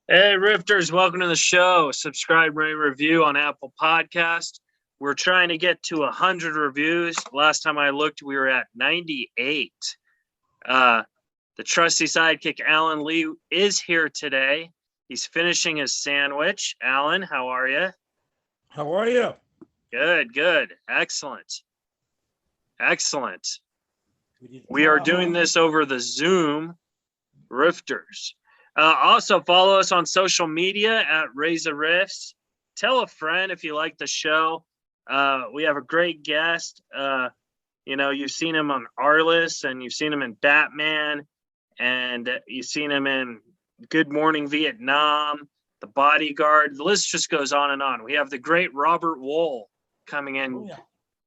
Hey, Rifters, welcome to the show. Subscribe, rate, review on Apple Podcast. We're trying to get to 100 reviews. Last time I looked, we were at 98. The trusty sidekick, Alan Lee, is here today. He's finishing his sandwich. Alan, how are you? How are you? Good. Excellent. We are doing this over the Zoom. Rifters. Also, follow us on social media at Reza Riffs. Tell a friend if you like the show. We have a great guest. You've seen him on Arliss, and you've seen him in Batman, and you've seen him in Good Morning Vietnam, The Bodyguard. The list just goes on and on. We have the great Robert Wuhl coming in.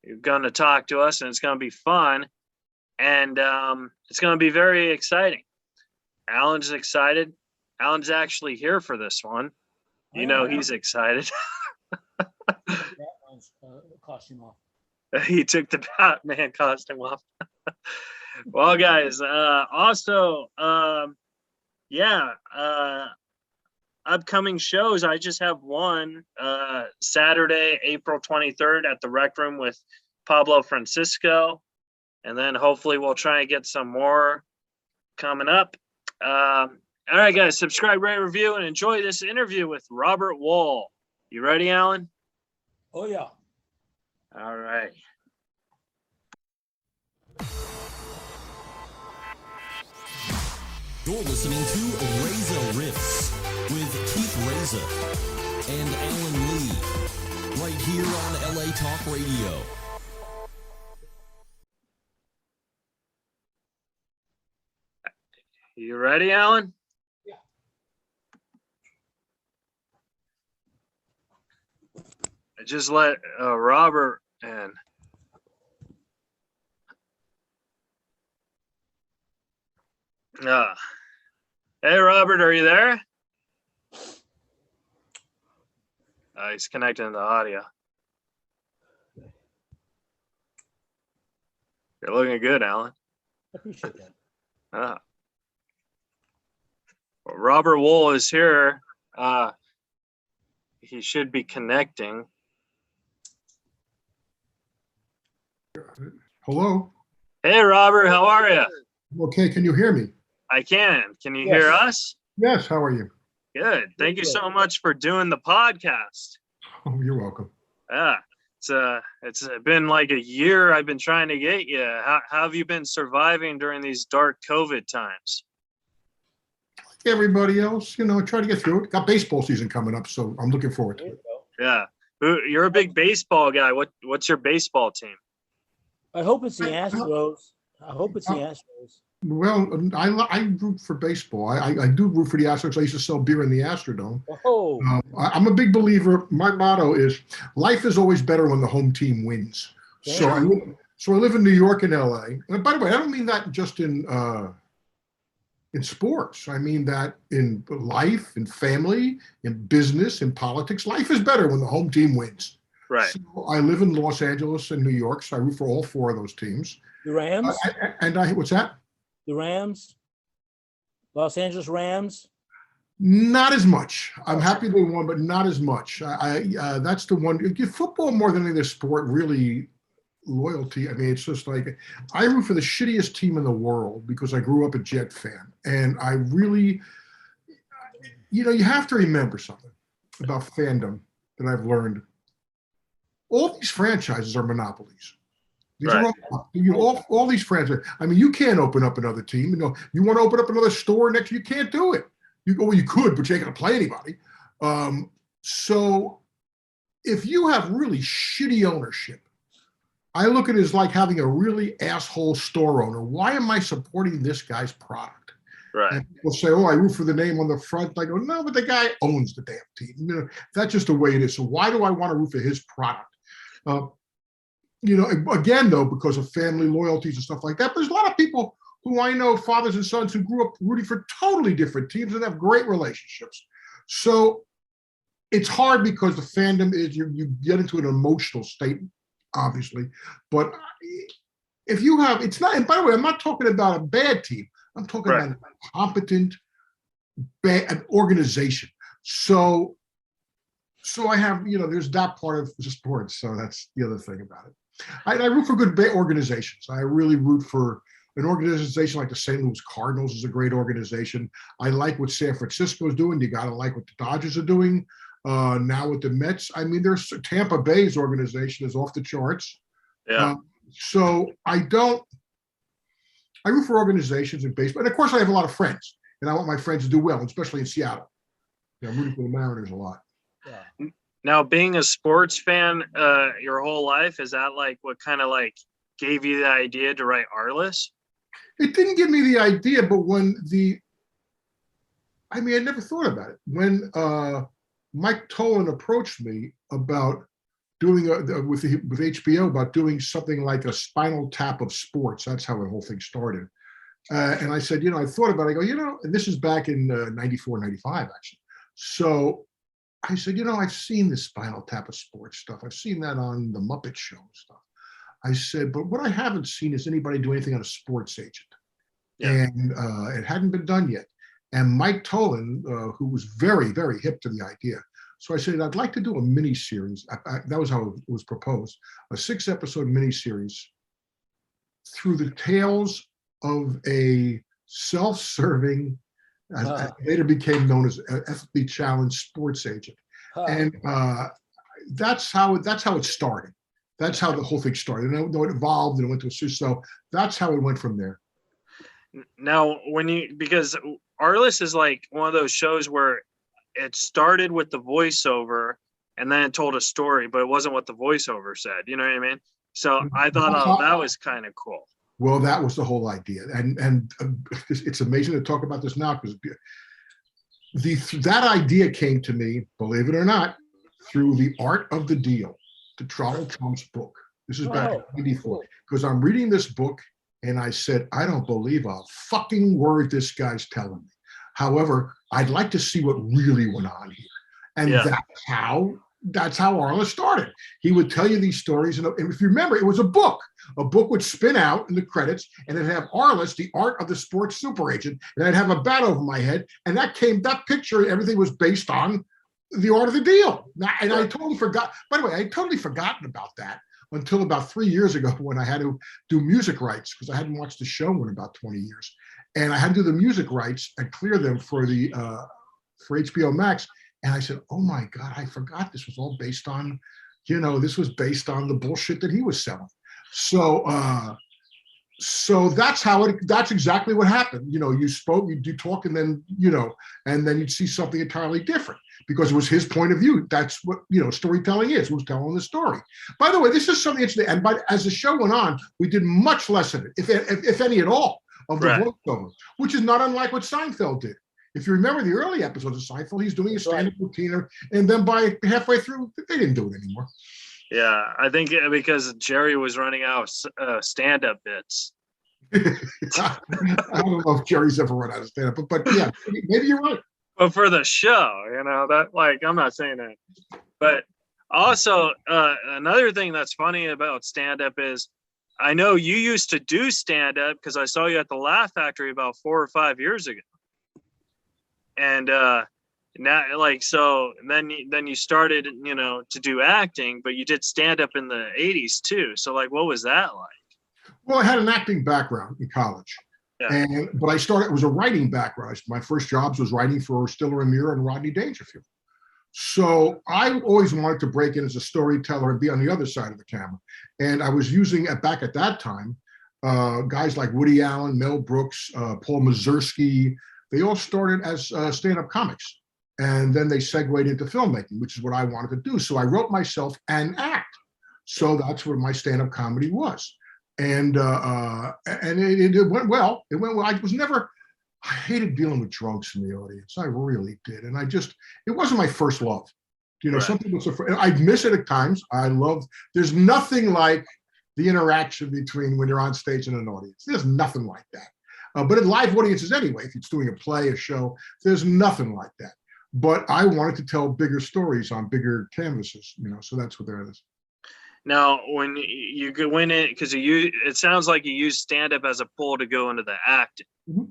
You're going to talk to us, and it's going to be fun, and it's going to be very exciting. Alan's excited. Alan's actually here for this one. He's excited. Batman's costume off. He took the Batman costume off. Well, guys, upcoming shows. I just have one Saturday, April 23rd at the Rec Room with Pablo Francisco. And then hopefully we'll try and get some more coming up. All right, guys, subscribe, rate, review, and enjoy this interview with Robert Wuhl. You ready, Alan? Oh, yeah. All right. You're listening to Reza Riffs with Keith Reza and Alan Lee, right here on LA Talk Radio. You ready, Alan? Yeah. I just let Robert in. Hey, Robert, are you there? He's connecting to the audio. You're looking good, Alan. I appreciate that. Well, Robert Wuhl is here. He should be connecting. Hello. Hey, Robert, how are you? Okay, can you hear me? I can. Can you Yes. hear us? Yes, how are you? Good. Thank you so much for doing the podcast. Oh, you're welcome. It's been like a year I've been trying to get you. How have you been surviving during these dark COVID times? Like everybody else, try to get through it. Got baseball season coming up, so I'm looking forward to it. Yeah. You're a big baseball guy. What's your baseball team? I hope it's the Astros. Well, I root for baseball. I do root for the Astros. I used to sell beer in the Astrodome. Oh. I'm a big believer. My motto is, life is always better when the home team wins. So I live in New York and LA. And by the way, I don't mean that just in sports. I mean that in life, in family, in business, in politics. Life is better when the home team wins. Right. So I live in Los Angeles and New York, so I root for all four of those teams. The Rams? What's that? The Rams? Los Angeles Rams? Not as much. I'm happy they won, but not as much. That's the one. Football more than any other sport, really, loyalty. I mean, it's just like, I root for the shittiest team in the world because I grew up a Jet fan. And I really, you have to remember something about fandom that I've learned. All these franchises are monopolies. These Right. are all these franchises. I mean, you can't open up another team. You want to open up another store next, you can't do it. You could, but you ain't going to play anybody. So if you have really shitty ownership, I look at it as like having a really asshole store owner. Why am I supporting this guy's product? Right. And people say, oh, I root for the name on the front. I go, no, but the guy owns the damn team. That's just the way it is. So why do I want to root for his product? Again, though, because of family loyalties and stuff like that. But there's a lot of people who I know, fathers and sons, who grew up rooting for totally different teams and have great relationships. So it's hard because the fandom is, you get into an emotional state, obviously. But if you have, it's not, and by the way, I'm not talking about a bad team. I'm talking about a competent, an organization. So I have, there's that part of the sports. So that's the other thing about it. I root for good organizations. I really root for an organization like the St. Louis Cardinals is a great organization. I like what San Francisco is doing. You got to like what the Dodgers are doing. Now with the Mets, I mean, there's Tampa Bay's organization is off the charts. Yeah. So I root for organizations in baseball. And of course, I have a lot of friends, and I want my friends to do well, especially in Seattle. I'm rooting for the Mariners a lot. Yeah. Now, being a sports fan your whole life, is that like what kind of like gave you the idea to write Arliss? It didn't give me the idea, but I never thought about it. When Mike Tolan approached me about doing with HBO about doing something like a Spinal Tap of sports, that's how the whole thing started. And I said, I thought about it. I go, and this is back in 94, 95, actually. So I said, I've seen this Spinal Tap of sports stuff. I've seen that on the Muppet Show and stuff. I said, but what I haven't seen is anybody do anything on a sports agent. Yeah. And it hadn't been done yet. And Mike Tolan, who was very, very hip to the idea. So I said, I'd like to do a mini series. That was how it was proposed, a 6-episode mini series through the tales of a self-serving, later became known as an ethically challenged sports agent. And that's how it started. That's how the whole thing started. And it evolved and it went to a series. So that's how it went from there. Now, because Arliss is like one of those shows where it started with the voiceover and then it told a story, but it wasn't what the voiceover said. You know what I mean? So I thought, that was kind of cool. Well, that was the whole idea. And it's amazing to talk about this now because that idea came to me, believe it or not, through The Art of the Deal, to Donald Trump's book. This is back in 94. Because I'm reading this book and I said, I don't believe a fucking word this guy's telling me. However, I'd like to see what really went on here. And that's how Arliss started. He would tell you these stories. And if you remember, it was a book. A book would spin out in the credits and it'd have Arliss, the art of the sports super agent. And I'd have a bat over my head. And that picture, everything was based on The Art of the Deal. And I totally forgot. By the way, I totally forgotten about that until about 3 years ago when I had to do music rights because I hadn't watched the show in about 20 years. And I had to do the music rights and clear them for HBO Max. And I said, oh my God, I forgot this was all based on, this was based on the bullshit that he was selling. So that's exactly what happened. You spoke, you talk, and then, and then you'd see something entirely different because it was his point of view. That's what, storytelling is, who's telling the story. By the way, this is something interesting. And as the show went on, we did much less of it, if any at all, of the voiceover, which is not unlike what Seinfeld did. If you remember the early episodes of Seinfeld, he's doing a stand-up routine, and then by halfway through, they didn't do it anymore. Yeah, I think because Jerry was running out of stand-up bits. I don't know if Jerry's ever run out of stand-up, but yeah, maybe you're right. But for the show, I'm not saying that. But also, another thing that's funny about stand-up is, I know you used to do stand-up because I saw you at the Laugh Factory about 4 or 5 years ago. And now, so then you started, to do acting, but you did stand up in the 80s too. So what was that like? Well, I had an acting background in college, but it was a writing background. My first jobs was writing for Stiller and Meara and Rodney Dangerfield. So I always wanted to break in as a storyteller and be on the other side of the camera. And I was using back at that time, guys like Woody Allen, Mel Brooks, Paul Mazursky. They all started as stand-up comics, and then they segued into filmmaking, which is what I wanted to do. So I wrote myself an act. So that's what my stand-up comedy was, and it went well. It went well. I hated dealing with drunks in the audience. I really did, and it wasn't my first love. Something was. I miss it at times. There's nothing like the interaction between when you're on stage and an audience. There's nothing like that. But in live audiences anyway, if it's doing a play, a show, there's nothing like that. But I wanted to tell bigger stories on bigger canvases, so that's what there is. Now, when you go in it, because it sounds like you use stand-up as a pull to go into the acting. Mm-hmm.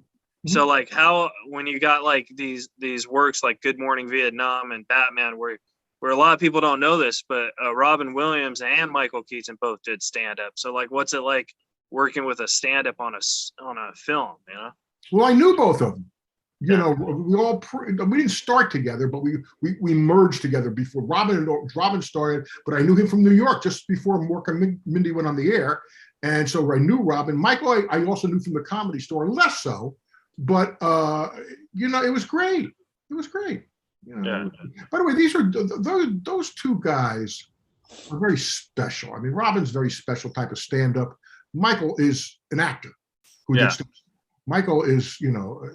So like how when you got like these works like Good Morning Vietnam and Batman, where a lot of people don't know this, but Robin Williams and Michael Keaton both did stand up. So like, what's it like working with a stand up on a film? You know? Well, I knew both of them. You Yeah. know, we didn't start together, but we merged together before Robin started. But I knew him from New York just before Mork and Mindy went on the air, and so I knew Robin. Michael, I also knew from the Comedy Store, less so, but you know, it was great. It was great. You know, by the way, those two guys are very special. I mean, Robin's very special type of stand-up. Michael is an actor who did stuff. Michael is, you know,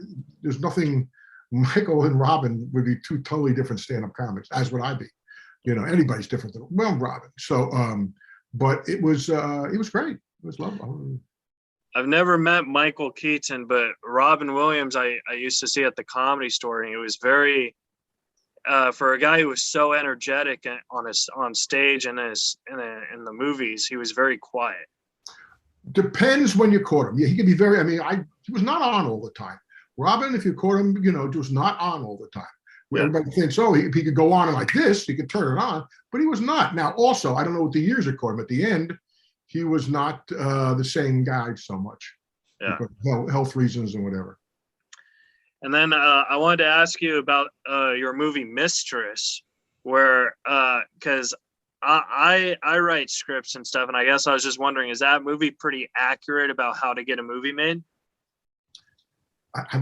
there's nothing. Michael and Robin would be two totally different stand-up comics, as would I be. You know, anybody's different than Robin. So, but it was great. It was lovely. I've never met Michael Keaton, but Robin Williams, I used to see at the Comedy Store, and he was very, for a guy who was so energetic on stage and in the movies, he was very quiet. Depends when you caught him. Yeah, he could be very. I mean, he was not on all the time. Robin, if you caught him, you know, was not on all the time. Yeah. Everybody thinks, oh, he could go on like this, he could turn it on, but he was not. Now, also, I don't know what the years it caught him. At the end, he was not the same guy so much. Yeah. Because of health reasons and whatever. And then I wanted to ask you about your movie Mistress, where because I write scripts and stuff, and I guess I was just wondering, is that movie pretty accurate about how to get a movie made?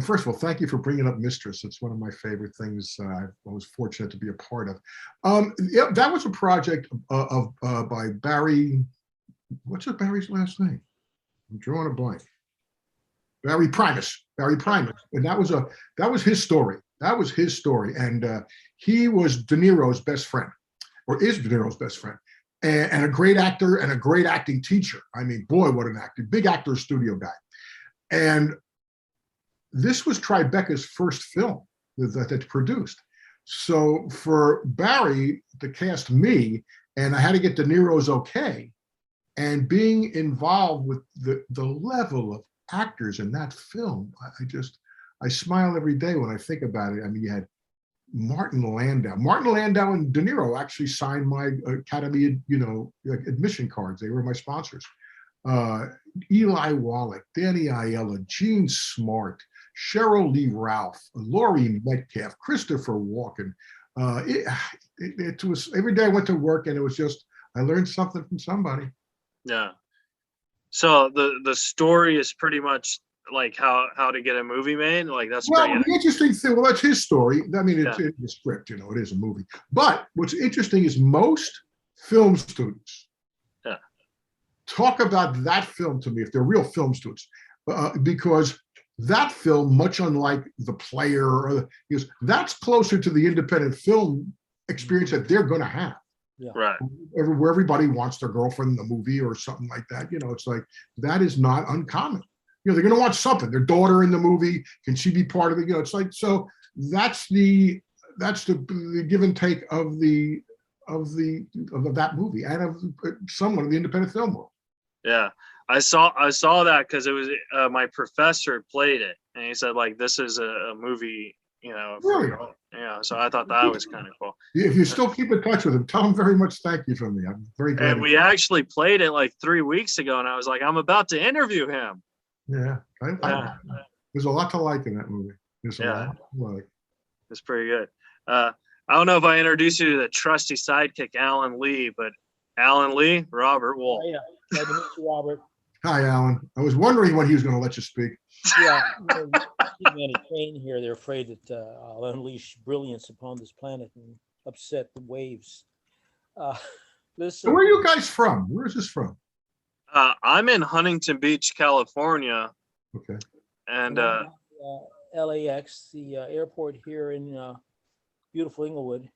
First of all, thank you for bringing up Mistress. It's one of my favorite things I was fortunate to be a part of. Yeah, that was a project by Barry. What's Barry's last name? I'm drawing a blank. Barry Primus. And that was his story. That was his story. And he was De Niro's best friend, or is De Niro's best friend, and a great actor and a great acting teacher. I mean, boy, what an actor. Big actor, studio guy. And this was Tribeca's first film that's produced. So for Barry to cast me, and I had to get De Niro's okay, and being involved with the level of actors in that film, I smile every day when I think about it. I mean, you had Martin Landau and De Niro actually signed my Academy, you know, admission cards. They were my sponsors. Eli Wallach, Danny Aiello, Gene Smart, Cheryl Lee Ralph, Laurie Metcalf, Christopher Walken. It was every day I went to work, and it was just, I learned something from somebody. Yeah. So the story is pretty much like how to get a movie made. Like that's well, pretty the interesting thing. Well, that's his story. I mean, it's in the script. You know, it is a movie. But what's interesting is most film students talk about that film to me if they're real film students, because that film, much unlike The Player, that's closer to the independent film experience that they're going to have. Yeah. Right. Where everybody wants their girlfriend in the movie or something like that. You know, it's like, that is not uncommon. You know, they're going to want something. Their daughter in the movie, can she be part of it? You know, it's like, so that's the give and take of that movie and of someone in the independent film world. Yeah, I saw that because it was my professor played it, and he said like, this is a movie, you know. Really? Yeah, so I thought that was kind of cool. If you still keep in touch with him, tell him very much thank you from me. I'm very glad. And we actually played it like 3 weeks ago, and I was like, I'm about to interview him. Yeah, there's a lot to like in that movie. There's a lot to like. It's pretty good. I don't know if I introduced you to the trusty sidekick, Alan Lee, but Alan Lee, Robert Wuhl. Oh, yeah, glad to meet you, Robert. Hi, Alan. I was wondering when he was going to let you speak. Yeah, on a train here. They're afraid that I'll unleash brilliance upon this planet and upset the waves. Listen. Where are you guys from? Where is this from? I'm in Huntington Beach, California. Okay. And LAX, the airport here in beautiful Inglewood.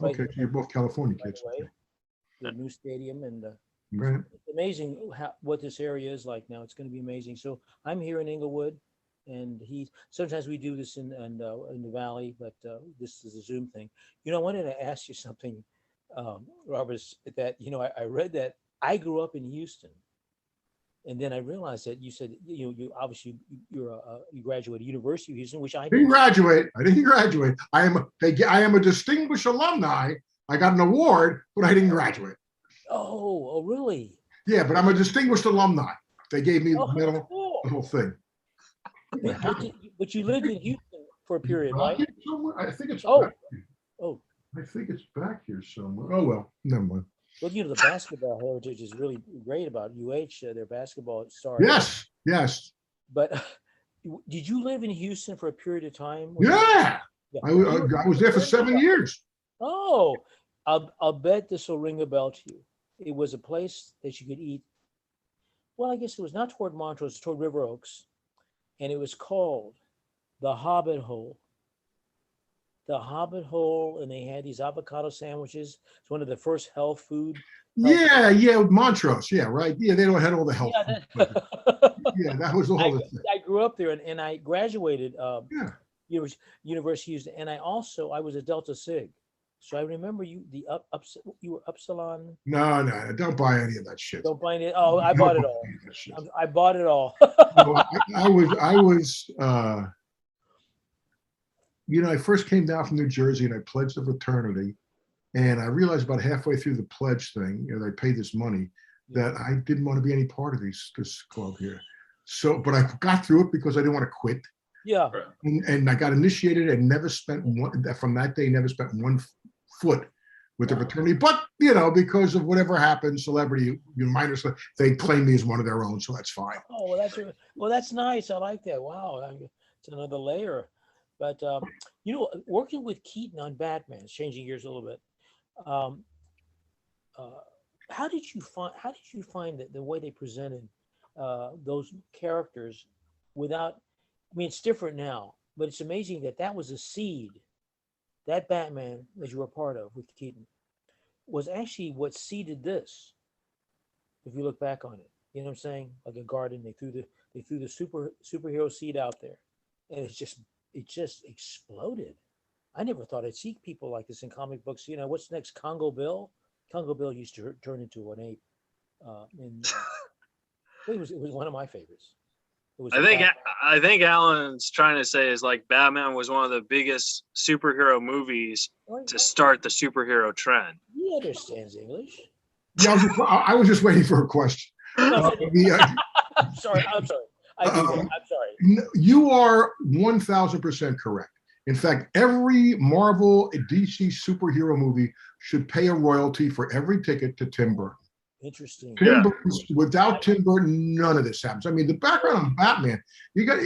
Okay, so you're both California kids. The new stadium, and right. It's amazing what this area is like now. It's going to be amazing. So I'm here in Inglewood, and sometimes we do this in the Valley, but this is a Zoom thing. You know, I wanted to ask you something, Robert, that, you know, I read that I grew up in Houston. And then I realized that you said, you obviously you graduated University of Houston, which I Didn't did. graduate. I didn't graduate. I am a distinguished alumni. I got an award, but I didn't graduate. Oh, really? Yeah, but I'm a distinguished alumni. They gave me Oh, the medal, cool. the whole thing. But you lived in Houston for a period, right? I think it's Oh, back. oh. I think it's back here somewhere. Oh well, never mind. Well, the basketball heritage is really great about UH. Their basketball stars. Yes, yes. But did you live in Houston for a period of time? Yeah. Yeah. I was there for 7 years. Oh, I'll bet this will ring a bell to you. It was a place that you could eat. Well, I guess it was not toward Montrose, toward River Oaks, and it was called the Hobbit Hole. The Hobbit Hole, and they had these avocado sandwiches. It's one of the first health food. Yeah, Montrose. Yeah, right. Yeah, they don't had all the health. Yeah, Yeah, that was the whole thing. I grew up there, and I graduated Yeah. University of Houston, and I was a Delta Sig. So I remember you were Upsilon. No, don't buy any of that shit. Don't buy it. Oh, I bought it all. I bought it all. No, I was I first came down from New Jersey and I pledged a fraternity, and I realized about halfway through the pledge thing, they paid this money, that I didn't want to be any part of this club here. So, but I got through it because I didn't want to quit. Yeah. And I got initiated and never spent from that day, never spent 1 foot with the fraternity. But, because of whatever happened, celebrity, minors, they claim me as one of their own, so that's fine. Oh, well, that's nice. I like that. Wow. It's another layer. But, working with Keaton on Batman, changing gears a little bit. How did you find that the way they presented those characters without, it's different now, but it's amazing that was a seed. That Batman that you were a part of with Keaton was actually what seeded this. If you look back on it, you know what I'm saying? Like a garden, they threw the superhero seed out there, and it just exploded. I never thought I'd see people like this in comic books. What's next? Congo Bill. Congo Bill used to turn into an ape. It was one of my favorites. I think Alan's trying to say is like Batman was one of the biggest superhero movies to start the superhero trend. He understands English. Yeah, I was just waiting for a question. I'm sorry. I'm sorry. You are 1,000% correct. In fact, every Marvel DC superhero movie should pay a royalty for every ticket to Tim Burton. Interesting. Without Tim Burton, none of this happens. The background on Batman, you got,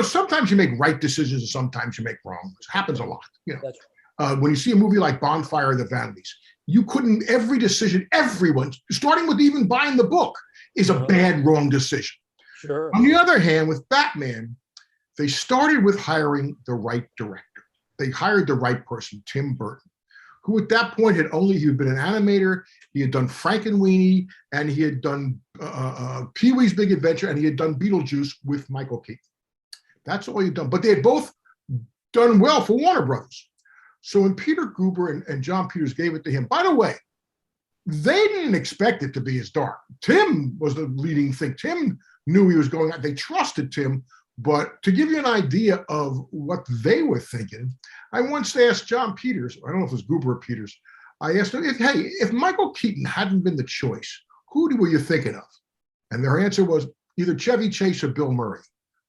sometimes you make right decisions and sometimes you make wrong ones. It happens a lot. That's right. When you see a movie like Bonfire of the Vanities, every decision, everyone, starting with even buying the book, is a bad, wrong decision. Sure. On the other hand, with Batman, they started with hiring the right director. They hired the right person, Tim Burton, who at that point he had been an animator, he had done Frankenweenie, and he had done Pee-wee's Big Adventure, and he had done Beetlejuice with Michael Keaton. That's all he'd done. But they had both done well for Warner Brothers. So when Peter Guber and John Peters gave it to him, by the way, they didn't expect it to be as dark. Tim was the leading thing. Tim knew he was going on. They trusted Tim. But to give you an idea of what they were thinking, I once asked John Peters, I don't know if it was Guber or Peters, I asked him, if Michael Keaton hadn't been the choice, who were you thinking of? And their answer was either Chevy Chase or Bill Murray.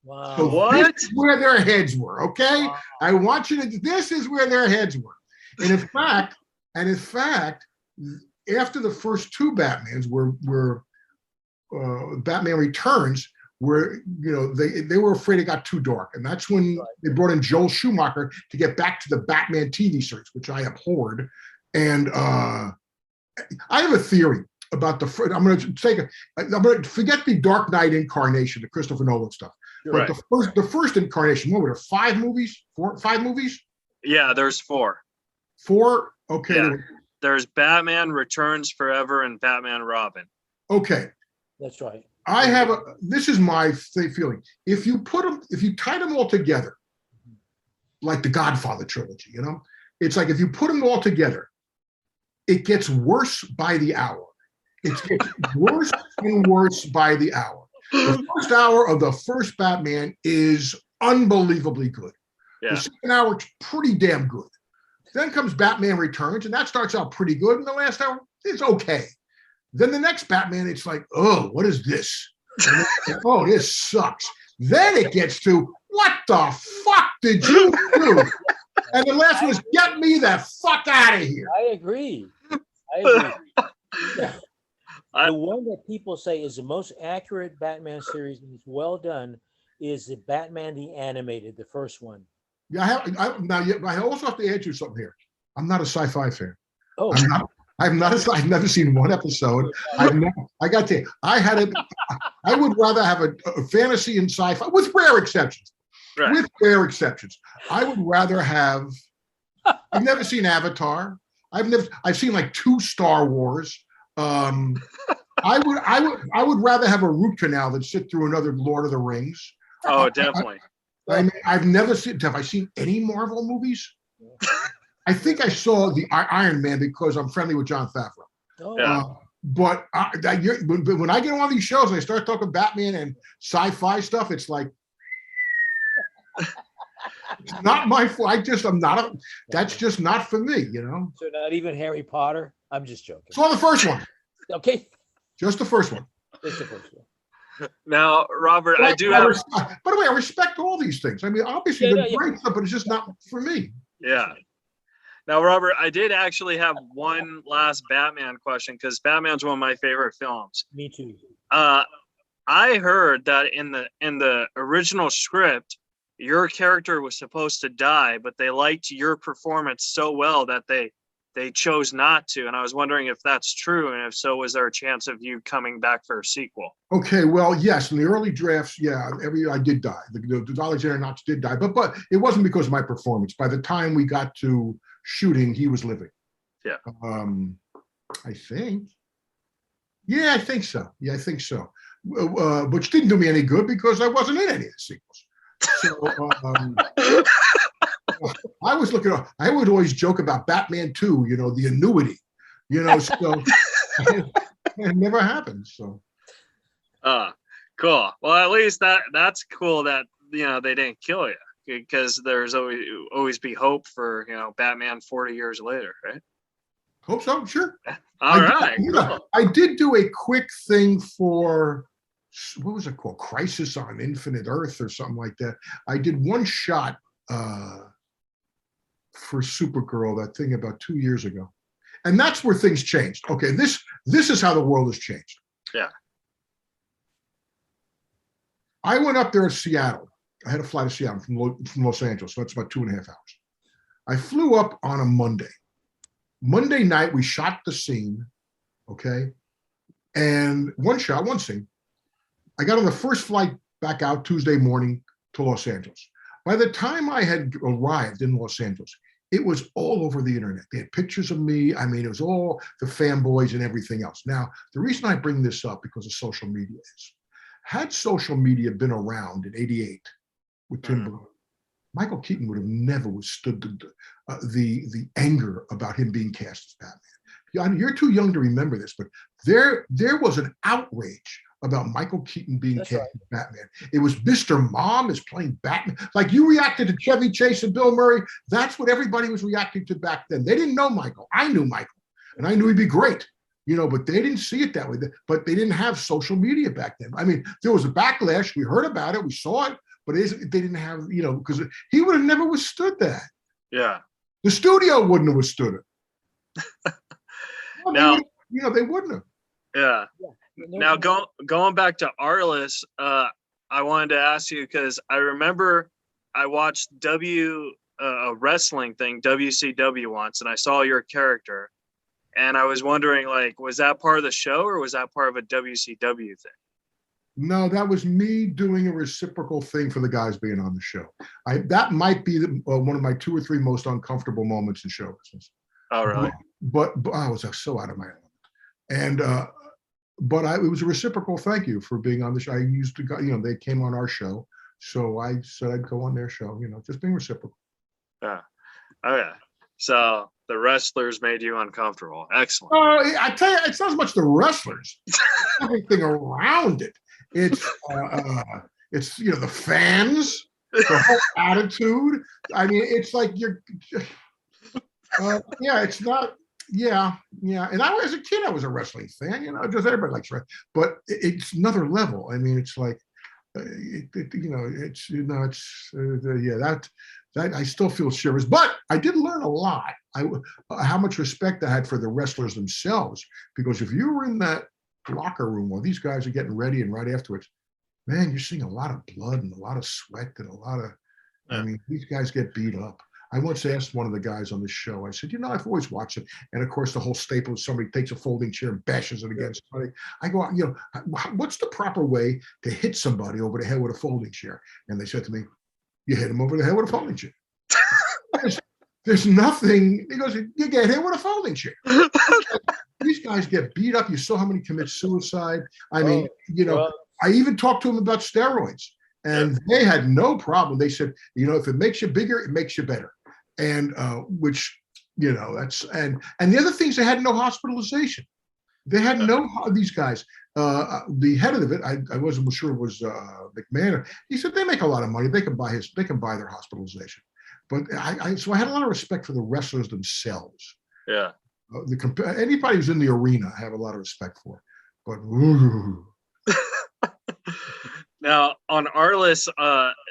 Wow. So What? This is where their heads were, okay? Wow. I want you to, this is where their heads were. And in fact, after the first 2 Batmans were Batman Returns, where they were afraid it got too dark, and that's when they brought in Joel Schumacher to get back to the Batman TV series, which I abhorred. And I have a theory about I'm going to forget the Dark Knight incarnation, the Christopher Nolan stuff. Right. But the first incarnation, what were there? 5 movies? 5 movies? Yeah, there's 4. 4? Okay. Yeah. There's Batman Returns Forever and Batman Robin. Okay. That's right. This is my feeling. If you tie them all together, like the Godfather trilogy, it's like if you put them all together, it gets worse by the hour. It gets worse and worse by the hour. The first hour of the first Batman is unbelievably good. Yeah. The second hour is pretty damn good. Then comes Batman Returns, and that starts out pretty good. And the last hour is okay. Then the next Batman, it's like, oh, what is this? And then, oh, this sucks. Then it gets to, what the fuck did you do? And the last one is, get me the fuck out of here. I agree. Yeah. The one that people say is the most accurate Batman series and it's well done is the Batman the Animated, the first one. Yeah, I also have to add you something here. I'm not a sci-fi fan. Oh, I've never seen one episode. I got to. I would rather have a fantasy and sci-fi, with rare exceptions. Right. With rare exceptions, I would rather have. I've never seen Avatar. I've seen like 2 Star Wars. I would rather have a root canal than sit through another Lord of the Rings. Oh, definitely. I mean, I've never seen. Have I seen any Marvel movies? I think I saw the Iron Man because I'm friendly with Jon Favreau. oh, Yeah. But when I get on these shows and I start talking Batman and sci-fi stuff, it's like it's not my fault. I'm not. That's just not for me, you know. So not even Harry Potter? I'm just joking. Saw the first one, Okay. just the first one. It's the first one. Now, Robert, I do have. By the way, I respect all these things. I mean, obviously Yeah, they're yeah. great stuff, but it's just not for me. Yeah. Now, Robert, I did actually have one last Batman question because Batman's one of my favorite films. Me too. I heard that in the original script, your character was supposed to die, but they liked your performance so well that they chose not to. And I was wondering if that's true, and if so, was there a chance of you coming back for a sequel? Okay, well, yes, in the early drafts, yeah, I did die. The Alexander Knox did die, but it wasn't because of my performance. By the time we got to shooting, he was living. Yeah. I think. Yeah, I think so. Yeah, I think so. Which didn't do me any good because I wasn't in any of the sequels. So I was I would always joke about Batman 2, you know, the annuity, you know, so it never happened. So. Cool. Well, at least that's cool that, you know, they didn't kill you, because there's always be hope for, you know, Batman 40 years later, right? Hope so, sure. All right. Cool. I did do a quick thing for, what was it called? Crisis on Infinite Earth or something like that. I did one shot for Supergirl, that thing about 2 years ago. And that's where things changed. Okay, this is how the world has changed. Yeah. I went up there to Seattle. I had to fly to Seattle from Los Angeles, so that's about 2.5 hours. I flew up on a Monday. Monday night, we shot the scene, okay? And one shot, one scene. I got on the first flight back out Tuesday morning to Los Angeles. By the time I had arrived in Los Angeles, it was all over the internet. They had pictures of me. I mean, it was all the fanboys and everything else. Now, the reason I bring this up because of social media is, had social media been around in '88 with Tim Burton, Michael Keaton would have never withstood the anger about him being cast as Batman. You're too young to remember this, but there was an outrage about Michael Keaton being cast as Batman. It was Mr. Mom is playing Batman. Like you reacted to Chevy Chase and Bill Murray. That's what everybody was reacting to back then. They didn't know Michael. I knew Michael, and I knew he'd be great. You know, but they didn't see it that way. But they didn't have social media back then. I mean, there was a backlash. We heard about it. We saw it. But they didn't have, you know, because he would have never withstood that. Yeah. The studio wouldn't have withstood it. Well, Now, they wouldn't have. Yeah. Now, going back to Arliss, I wanted to ask you, because I remember I watched a wrestling thing, WCW once, and I saw your character. And I was wondering, like, was that part of the show or was that part of a WCW thing? No, that was me doing a reciprocal thing for the guys being on the show. That might be one of my 2 or 3 most uncomfortable moments in show business. Oh, really? But I was so out of my element. And it was a reciprocal thank you for being on the show. I used to go, you know, they came on our show, so I said I'd go on their show. You know, just being reciprocal. Yeah. Oh yeah. So The wrestlers made you uncomfortable. Excellent. Oh, I tell you, it's not as much the wrestlers, everything around it. It's the fans, the whole attitude. I mean, it's like you're. It's not. Yeah. And as a kid, I was a wrestling fan. Just everybody likes wrestling, but it's another level. I mean, it's like, that I still feel shivers, but I did learn a lot. How much respect I had for the wrestlers themselves, because if you were in that locker room while these guys are getting ready and right afterwards, man, you're seeing a lot of blood and a lot of sweat and a lot of, I mean, these guys get beat up. I once asked one of the guys on the show, I said, I've always watched it. And of course, the whole staple is somebody takes a folding chair and bashes it against somebody. I go, what's the proper way to hit somebody over the head with a folding chair? And they said to me, you hit him over the head with a folding chair. There's nothing. He goes, you get hit with a folding chair. These guys get beat up. You saw how many commit suicide. I mean, I even talked to them about steroids, and they had no problem. They said, if it makes you bigger, it makes you better. And which, that's, and the other things, they had no hospitalization. They had these guys, the head of it, I wasn't sure it was McMahon. He said they make a lot of money. They can buy their hospitalization. But so I had a lot of respect for the wrestlers themselves. Yeah. Anybody who's in the arena, I have a lot of respect for. But now on our list,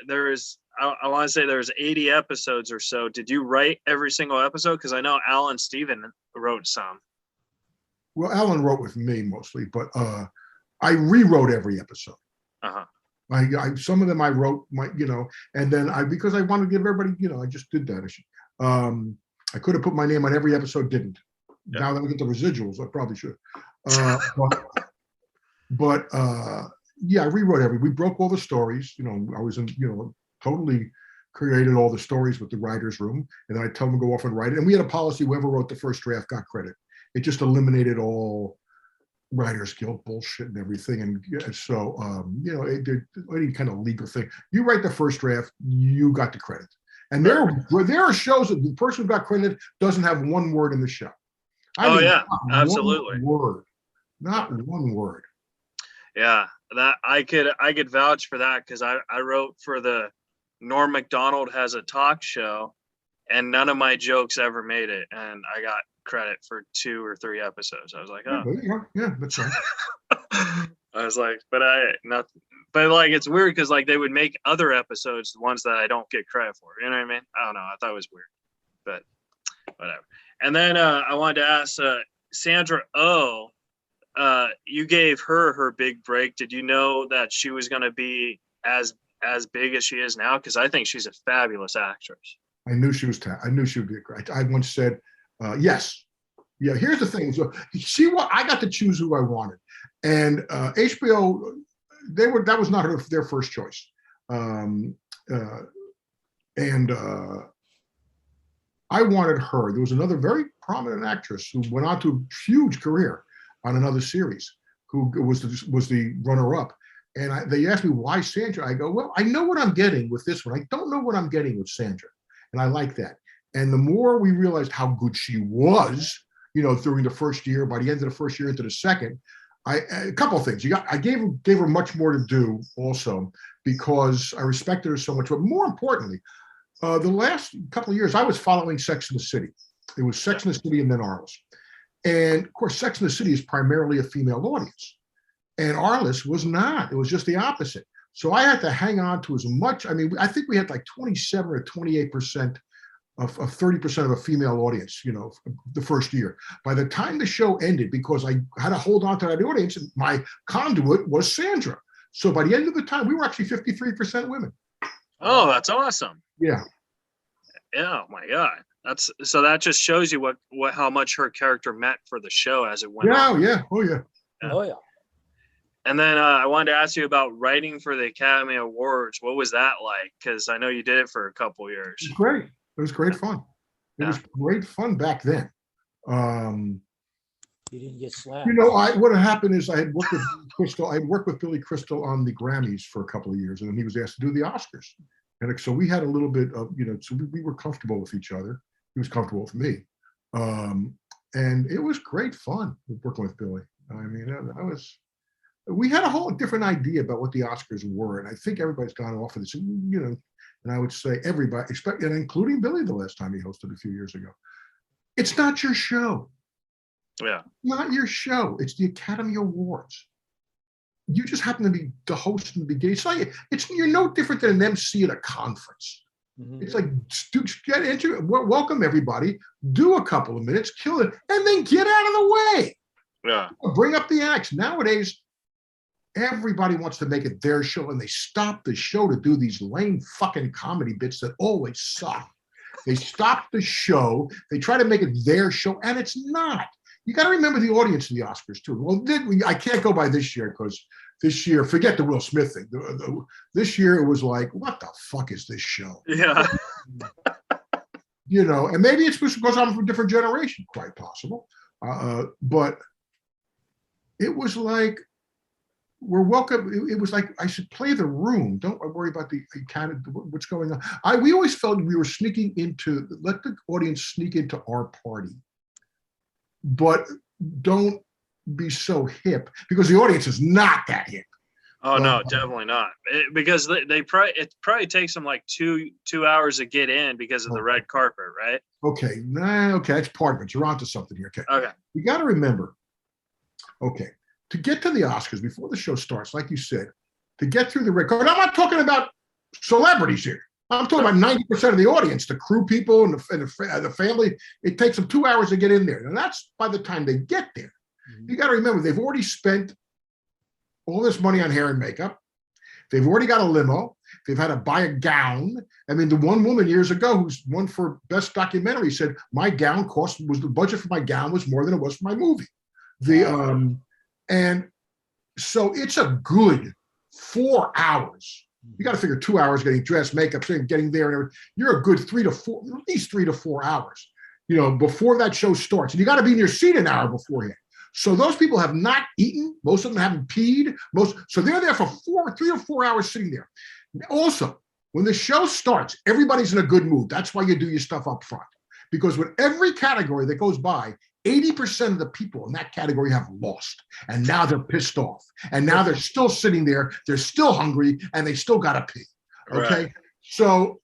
there is, I want to say there's 80 episodes or so. Did you write every single episode? Because I know Alan Steven wrote some. Well, Alan wrote with me mostly, but I rewrote every episode. Uh-huh. Some of them I wrote, and then because I wanted to give everybody, I just did that. I could have put my name on every episode, didn't. Yeah. Now that we get the residuals, I probably should. But I rewrote we broke all the stories. I was in, totally created all the stories with the writer's room, and then I tell them to go off and write it. And we had a policy: whoever wrote the first draft got credit. It just eliminated all Writers Guild bullshit and everything. And so, any kind of legal thing. You write the first draft, you got the credit. And there are shows that the person who got credit doesn't have one word in the show. Absolutely. Not one word. Yeah, that I could vouch for that, because I wrote for the Norm Macdonald Has a Talk Show, and none of my jokes ever made it, and I got credit for 2 or 3 episodes. I was like, oh, yeah, that's right. I was like, but it's weird, because like they would make other episodes, the ones that I don't get credit for. You know what I mean? I don't know. I thought it was weird, but whatever. And then I wanted to ask Sandra Oh, you gave her big break. Did you know that she was going to be as big as she is now? Because I think she's a fabulous actress. I knew she was. I knew she would be great. I once said, yes. Yeah. Here's the thing. So I got to choose who I wanted, and HBO. That was not their first choice, and I wanted her. There was another very prominent actress who went on to a huge career on another series, who was the runner-up. And they asked me, why Sandra? I go, well, I know what I'm getting with this one. I don't know what I'm getting with Sandra. And I like that. And the more we realized how good she was, during the first year, by the end of the first year into the second, a couple of things. I gave her much more to do also, because I respected her so much. But more importantly, the last couple of years, I was following Sex and the City. It was Sex and the City and then Arliss. And of course, Sex and the City is primarily a female audience. And Arliss was not. It was just the opposite. So I had to hang on to as much. I mean, I think we had like 27 or 28% of 30% of a female audience, the first year. By the time the show ended, because I had to hold on to that audience, my conduit was Sandra. So by the end of the time, we were actually 53% women. Oh, that's awesome. Yeah. Yeah. Oh my God. That just shows you how much her character meant for the show as it went on. Yeah. Oh yeah. Oh yeah. And then I wanted to ask you about writing for the Academy Awards. What was that like? Because I know you did it for a couple years. It was great. It was great fun. It was great fun back then. You didn't get slapped. What had happened is I had worked with Crystal. I had worked with Billy Crystal on the Grammys for a couple of years, and then he was asked to do the Oscars. And so we had a little bit of, so we were comfortable with each other. He was comfortable with me. And it was great fun working with Billy. I mean, we had a whole different idea about what the Oscars were, and I think everybody's gone off of this, and I would say everybody, and including Billy the last time he hosted a few years ago. It's not your show. Yeah. Not your show. It's the Academy Awards. You just happen to be the host and the beginning. You're no different than an MC at a conference. Mm-hmm. It's like, get into it. Welcome everybody. Do a couple of minutes, kill it, and then get out of the way. Yeah. Bring up the acts. Nowadays, everybody wants to make it their show, and they stop the show to do these lame fucking comedy bits that always suck. They stop the show. They try to make it their show, and it's not. You got to remember the audience of the Oscars too. Well, I can't go by this year because this year, forget the Will Smith thing. This year it was like, what the fuck is this show? Yeah. And maybe it's because I'm from a different generation, quite possible. But it was like, we're welcome. It was like, I should play the room. Don't worry about what's going on. We always felt we were let the audience sneak into our party. But don't be so hip, because the audience is not that hip. Oh no, definitely not. Because it probably takes them like two hours to get in because of the red carpet, right? Okay, that's part of it. You're onto something here. Okay. You got to remember. Okay, to get to the Oscars before the show starts, like you said, to get through the red carpet. I'm not talking about celebrities here. I'm talking about 90% of the audience, the crew people and the family. It takes them 2 hours to get in there. And that's by the time they get there. Mm-hmm. You got to remember, they've already spent all this money on hair and makeup. They've already got a limo. They've had to buy a gown. I mean, the one woman years ago who's won for best documentary said, my gown the budget for my gown was more than it was for my movie. And so it's a good 4 hours. You got to figure 2 hours getting dressed, makeup, getting there, and everything. You're a good at least 3 to 4 hours, before that show starts. And you got to be in your seat an hour beforehand. So those people have not eaten. Most of them haven't peed. So they're there for 3 or 4 hours sitting there. Also, when the show starts, everybody's in a good mood. That's why you do your stuff up front. Because with every category that goes by, 80% of the people in that category have lost, and now they're pissed off, and now they're still sitting there, they're still hungry, and they still got to pee. Okay, right. So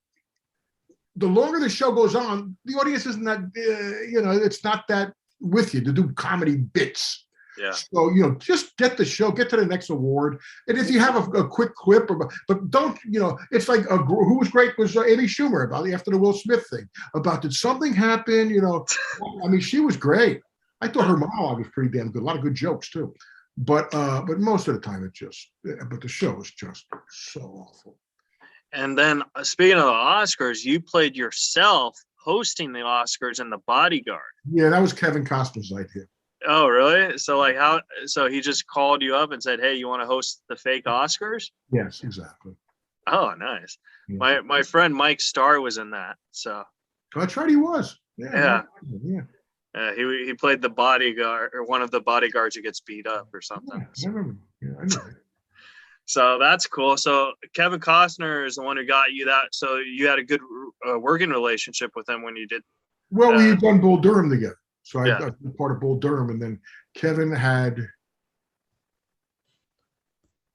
the longer the show goes on, the audience isn't that, it's not that with you to do comedy bits. Yeah. So, just get the show, get to the next award. And if you have a quick clip, but don't, it's like, who was great was Amy Schumer after the Will Smith thing, did something happen? I mean, she was great. I thought her monologue was pretty damn good. A lot of good jokes too. But most of the time but the show is just so awful. And then speaking of the Oscars, you played yourself hosting the Oscars in The Bodyguard. Yeah, that was Kevin Costner's idea. Oh, really? So so he just called you up and said, hey, you want to host the fake Oscars? Yes, exactly. Oh, nice. Yeah. My friend Mike Starr was in that. So that's right, he was. Yeah. He played the bodyguard, or one of the bodyguards who gets beat up or something. Yeah, I remember. Yeah, I know. So that's cool. So Kevin Costner is the one who got you that. So you had a good working relationship with him when you did. Well, we had done Bull Durham together. So I was part of Bull Durham, and then Kevin I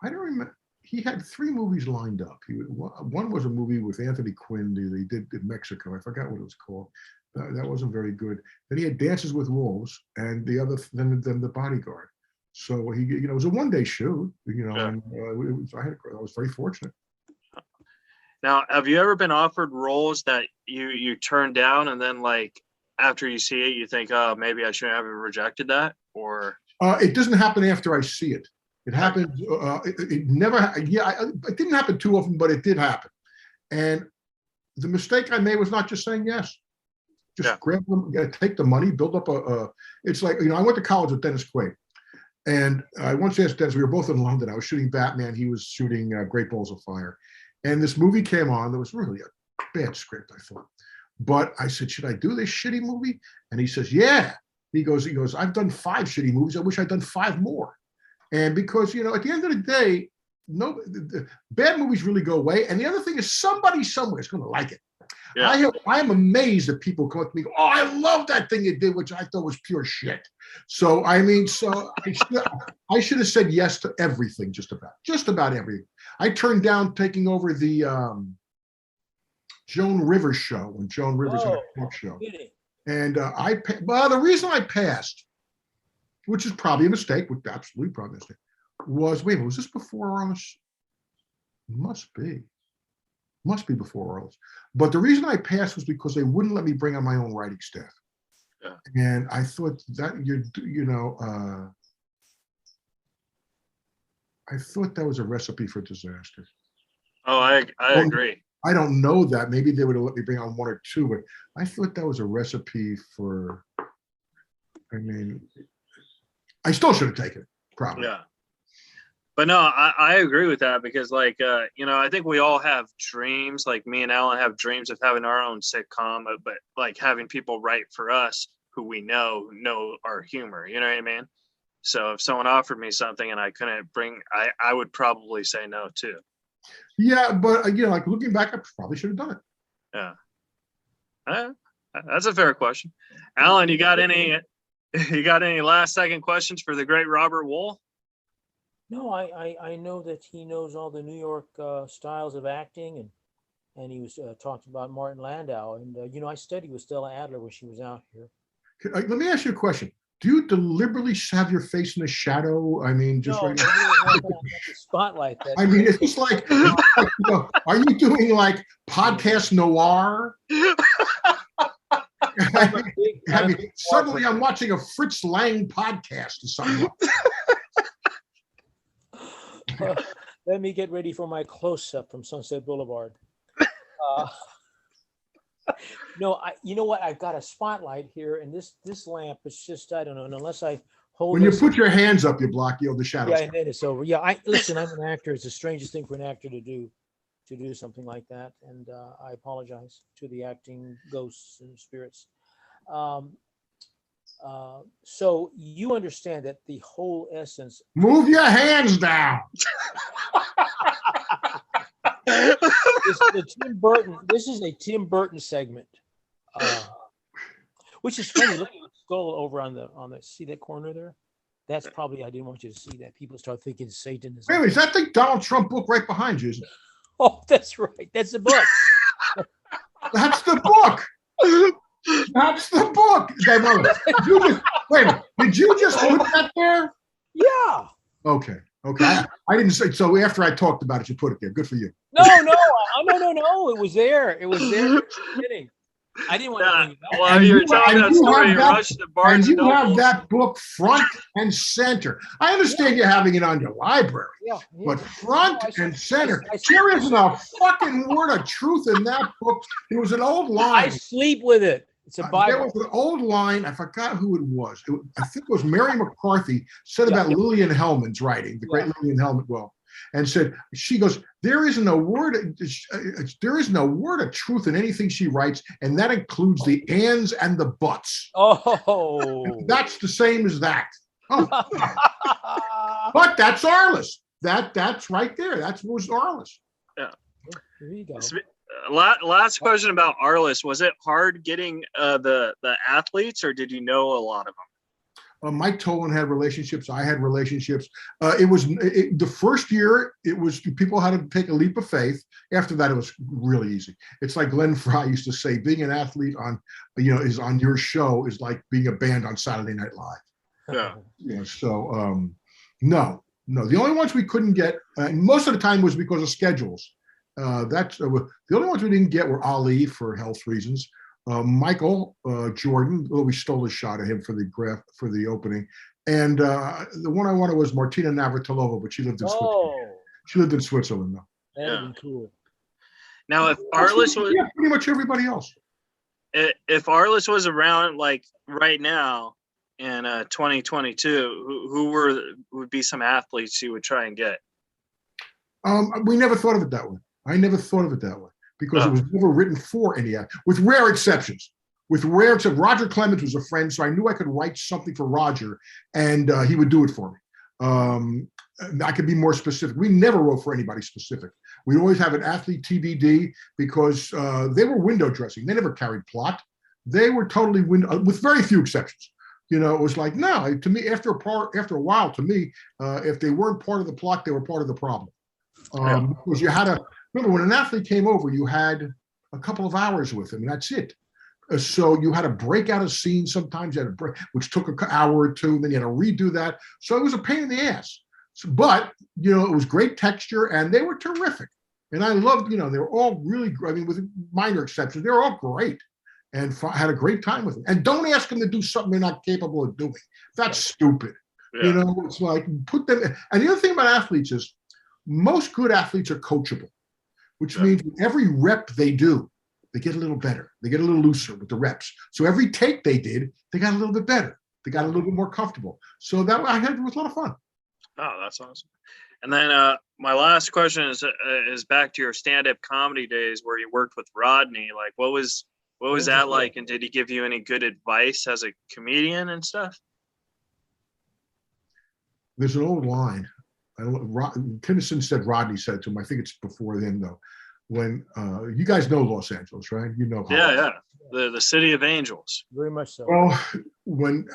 don't remember, he had 3 movies lined up. One was a movie with Anthony Quinn that he did in Mexico. I forgot what it was called. That wasn't very good. Then he had Dances with Wolves, and the other, then The Bodyguard. So he, it was a one-day shoot, and I was very fortunate. Now, have you ever been offered roles that you turned down, and then after you see it, you think, oh, maybe I shouldn't have rejected that? Or it doesn't happen after I see it. It happens. It never. It didn't happen too often, but it did happen. And the mistake I made was not just saying yes. Just grab them, take the money, build up it's like, I went to college with Dennis Quaid. And I once asked Dennis, we were both in London. I was shooting Batman. He was shooting Great Balls of Fire. And this movie came on. There was really a bad script, I thought. But I said, should I do this shitty movie? And he says, yeah. He goes, I've done 5 shitty movies. I wish I'd done 5 more. And because, at the end of the day, bad movies really go away. And the other thing is somebody somewhere is going to like it. Yeah. I am amazed that people come up to me, oh, I love that thing you did, which I thought was pure shit. So, I mean, I should have said yes to everything, just about everything. I turned down taking over the Joan Rivers show when Joan Rivers had a talk show. Kidding. And the reason I passed, which is probably a mistake, which absolutely probably a mistake, was this before Arliss? Must be before Arliss. But the reason I passed was because they wouldn't let me bring on my own writing staff. Yeah. And I thought that I thought that was a recipe for disaster. Oh, I agree. I don't know that. Maybe they would have let me bring on one or two, but I thought that was a recipe for, I mean, I still should have taken it, probably. Yeah. But no, I agree with that because, like, I think we all have dreams. Like me and Alan have dreams of having our own sitcom, but like having people write for us who we know our humor. You know what I mean? So if someone offered me something and I couldn't bring, I would probably say no too. Yeah, but like looking back, I probably should have done it. Yeah, that's a fair question. Alan, you got any last second questions for the great Robert Wuhl? No, I know that he knows all the New York styles of acting, and he was talked about Martin Landau, and I studied with Stella Adler when she was out here. Let me ask you a question. Do you deliberately have your face in the shadow? I mean, just no, right the spotlight. I mean, it's just like, are you doing like podcast noir? Suddenly I'm watching a Fritz Lang podcast or something. Let me get ready for my close-up from Sunset Boulevard. No, you know what? I've got a spotlight here, and this lamp is just, I don't know, unless I hold. When you put your hands up, you block the shadows. Yeah, and then it's over. Yeah, listen, I'm an actor. It's the strangest thing for an actor to do something like that, and I apologize to the acting ghosts and spirits. So you understand that the whole essence. Move your hands down. This is a Tim Burton segment, which is funny. Look at the skull over on the see that corner there. That's probably, I didn't want you to see that. People start thinking Satan is. Wait a minute, is that the Donald Trump book right behind you? Isn't it? Oh, that's right. That's the book. That's the book. That's the book. Wait a minute. Did you just put that there? Yeah. Okay. I didn't say so. After I talked about it, you put it there. Good for you. No. It was there. It was there. Kidding. I didn't want to bring it up. Well, you were telling that story. You rushed to Barnes and Noble. You have that book front and center. I understand you're having it on your library, but front and center. There isn't a fucking word of truth in that book. It was an old line. I sleep with it. It's a Bible. There was an old line. I forgot who it was. I think it was Mary McCarthy said about Lillian Hellman's writing, the great Lillian Hellman. Well, and she goes, there isn't a word of truth in anything she writes, and that includes the ands and the buts. Oh, that's the same as that. Oh. But that's Arliss. That's right there. That was Arliss. Yeah. There you go. Last question about Arliss. Was it hard getting the athletes, or did you know a lot of them? Mike Tolan had relationships. I had relationships. The first year, it was people had to take a leap of faith. After that, it was really easy. It's like Glenn Fry used to say, being an athlete on your show is like being a band on Saturday Night Live. Yeah. So no. The only ones we couldn't get, most of the time, was because of schedules. The only ones we didn't get were Ali for health reasons. Michael Jordan, we stole a shot of him for the opening, and the one I wanted was Martina Navratilova, but she lived in Switzerland. She lived in Switzerland, though. That'd be cool. Now, if Arliss was pretty much everybody else. If Arliss was around like right now in 2022, who would be some athletes you would try and get? We never thought of it that way. I never thought of it that way. Because it was never written for any act, with rare exceptions. Roger Clemens was a friend, so I knew I could write something for Roger, and he would do it for me. I could be more specific. We never wrote for anybody specific. We'd always have an athlete TBD because they were window dressing. They never carried plot. They were totally with very few exceptions. You know, it was like, no, to me, after a while, to me, if they weren't part of the plot, they were part of the problem. Because you had remember when an athlete came over, you had a couple of hours with him, and that's it. So you had to break out a scene. Sometimes you had to break, which took an hour or two, and then you had to redo that. So it was a pain in the ass. So, but, you know, it was great texture, and they were terrific. And I loved, you know, they were all really great. I mean, with minor exceptions, they were all great. And had a great time with them. And don't ask them to do something they're not capable of doing. That's stupid. Yeah. You know, it's like put them. And the other thing about athletes is most good athletes are coachable, which means every rep they do, they get a little better. They get a little looser with the reps. So every take they did, they got a little bit better. They got a little bit more comfortable. So that I had it was a lot of fun. Oh, that's awesome. And then my last question is back to your stand-up comedy days where you worked with Rodney. Like, what was that like? And did he give you any good advice as a comedian and stuff? There's an old line. Tennyson said Rodney said to him. I think it's before then though. When you guys know Los Angeles, right? You know. Yeah. The city of angels. Very much so. Well, when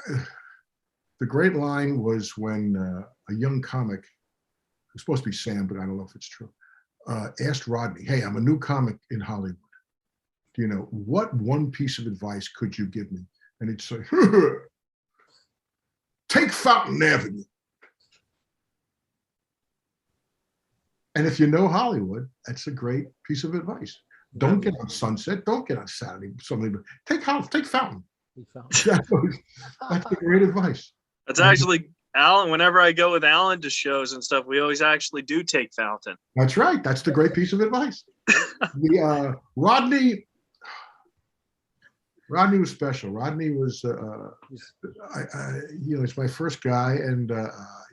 the great line was when a young comic, it's supposed to be Sam, but I don't know if it's true, asked Rodney, "Hey, I'm a new comic in Hollywood. You know, what one piece of advice could you give me?" And he'd say, "Take Fountain Avenue." And if you know Hollywood, that's a great piece of advice. Don't get on Sunset. Don't get on Saturday. Take Fountain. That's the great advice. That's actually Alan. Whenever I go with Alan to shows and stuff, we always actually do take Fountain. That's right. That's the great piece of advice. Rodney was special. Rodney was, he's my first guy, and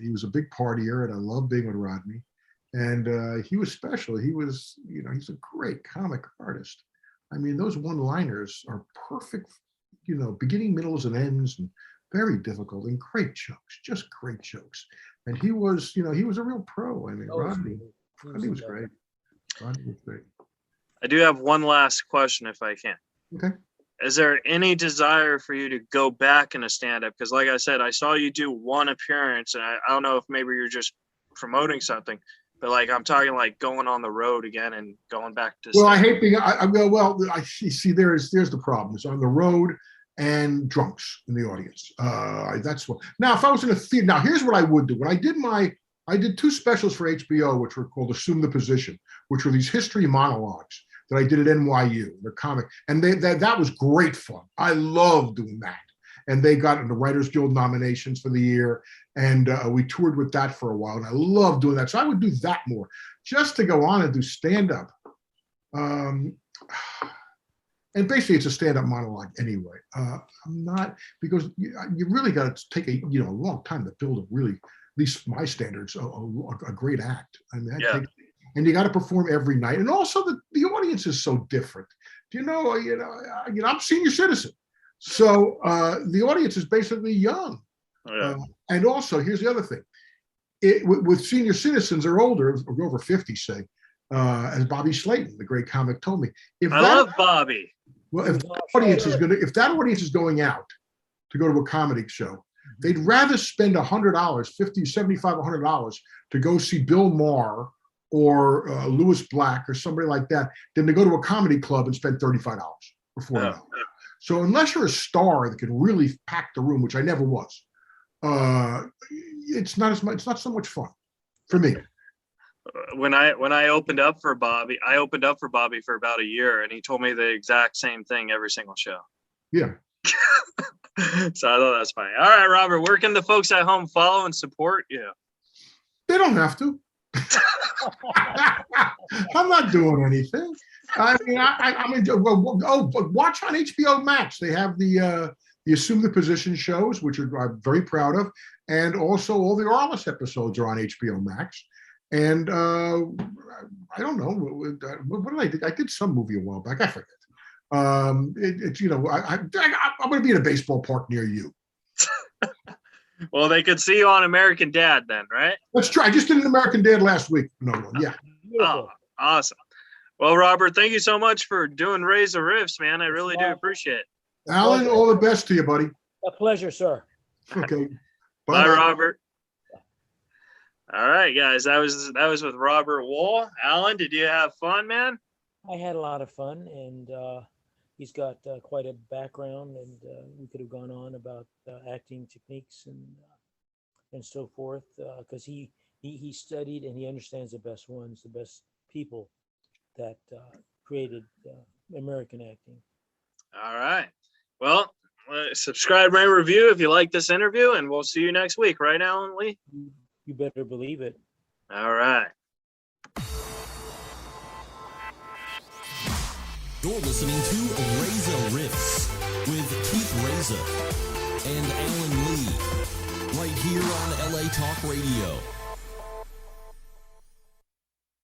he was a big partier, and I love being with Rodney. And he was special. He was, he's a great comic artist. I mean, those one-liners are perfect, beginning, middles, and ends, and very difficult, and great jokes, just great jokes. And he was, he was a real pro. I mean, Rodney was great. Rodney was great. I do have one last question, if I can. Okay. Is there any desire for you to go back in a stand-up? Because like I said, I saw you do one appearance, and I don't know if maybe you're just promoting something, but like I'm talking like going on the road again and going back to. Well, I hate being. I see. There's the problem. It's on the road and drunks in the audience. That's what. Now, if I was in a theater, now here's what I would do. When I did two specials for HBO, which were called "Assume the Position," which were these history monologues that I did at NYU. They're comic, and that was great fun. I love doing that. And they got in the Writers Guild nominations for the year, and we toured with that for a while. And I love doing that, so I would do that more. Just to go on and do stand-up, and basically it's a stand-up monologue anyway. I'm not, because you really got to take a long time to build a really, at least my standards, a great act. I mean, and you got to perform every night, and also the audience is so different. I'm senior citizen. So the audience is basically young. Oh, yeah. And also, here's the other thing. With senior citizens, they're older, or over 50, say, as Bobby Slayton, the great comic, told me. I love Bobby. Well, if that audience is going out to go to a comedy show, they'd rather spend $100, $50, $75, $100 to go see Bill Maher or Lewis Black or somebody like that than to go to a comedy club and spend $35 or $40. Yeah. So unless you're a star that can really pack the room, which I never was, it's not so much fun for me. When I opened up for Bobby, for about a year, and he told me the exact same thing every single show. Yeah. So I thought that's funny. All right, Robert, where can the folks at home follow and support you? They don't have to. I'm not doing anything. I mean, watch on HBO Max. They have the Assume the Position shows, which I'm very proud of, and also all the Arliss episodes are on HBO Max. And I don't know what did I do? I did some movie a while back. I forget. I'm going to be in a baseball park near you. Well, they could see you on American Dad then, right? Let's try. I just did an American Dad last week. No, yeah. Oh, Awesome. Well, Robert, thank you so much for doing Reza Riffs, man. I really do appreciate it. Alan, all the best to you, buddy. A pleasure, sir. Okay. Bye, Robert. All right, guys. That was with Robert Wuhl. Alan, did you have fun, man? I had a lot of fun, and he's got quite a background, and we could have gone on about acting techniques and so forth, because he studied and he understands the best ones, the best people that created American acting. All right. Well, subscribe, rate, review if you like this interview, and we'll see you next week, right, Alan Lee? You better believe it. All right. You're listening to Reza Riffs with Keith Reza and Alan Lee, right here on LA Talk Radio.